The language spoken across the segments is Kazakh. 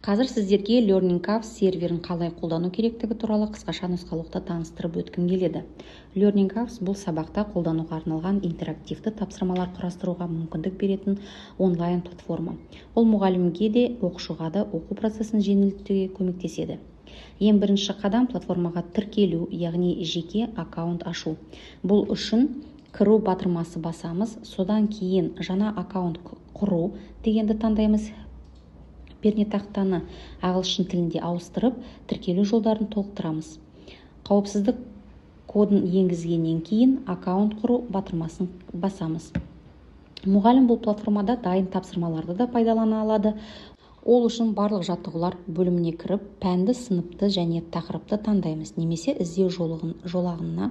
Қазір сіздерге LearningCaves серверін қалай қолдану керектігі туралы қысқаша нұсқаулықты таныстырып өткім келеді. LearningCaves бұл сабақта қолдануға арналған интерактивті тапсырмалар құрастыруға мүмкіндік беретін онлайн платформа. Ол мұғалімге де, оқушыға да оқу процесін жеңілдетуге көмектеседі. Ең бірінші қадам платформаға тіркелу, яғни жеке аккаунт ашу. Бұл үшін кіру батырмасы басамыз, содан кейін жаңа аккаунт құру дегенді таңдаймыз. Пернетақтаны ағылшын тілінде ауыстырып, тіркелу жолдарын толықтырамыз. Қауіпсіздік кодын енгізгеннен кейін аккаунт құру батырмасын басамыз. Мұғалім бұл платформада дайын тапсырмаларды да пайдалана алады. Ол үшін барлық жаттығулар бөліміне кіріп, пәнді, сыныпты және тақырыпты таңдаймыз, немесе іздеу жолағына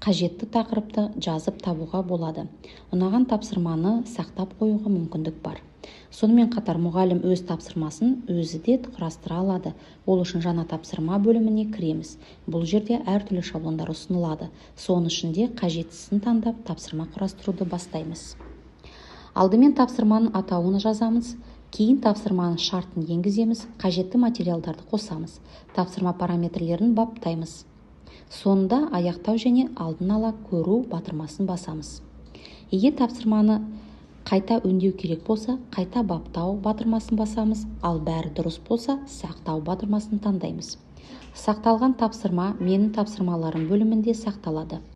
қажетті тақырыпты жазып табуға болады. Ұнаған тапсырманы сақтап қоюға мүмкіндік бар. Сонымен қатар мұғалім өз тапсырмасын өзі де құрастыра алады. Ол үшін жаңа тапсырма бөліміне кіреміз. Бұл жерде әртүрлі шаблондар ұсынылады. Соның ішінде қажеттісін таңдап тапсырма құрастыруды бастаймыз. Алдымен тапсырманың атауын жазамыз, кейін тапсырманың шартын енгіземіз, қажетті материалдарды қосамыз, тапсырма параметрлерін баптаймыз. Сонда аяқтау және алдын ала көру батырмасын басамыз. Егер тапсырманы қайта өңдеу керек болса, қайта баптау батырмасын басамыз, ал бәрі дұрыс болса, сақтау батырмасын таңдаймыз. Сақталған тапсырма менің тапсырмаларым бөлімінде сақталады.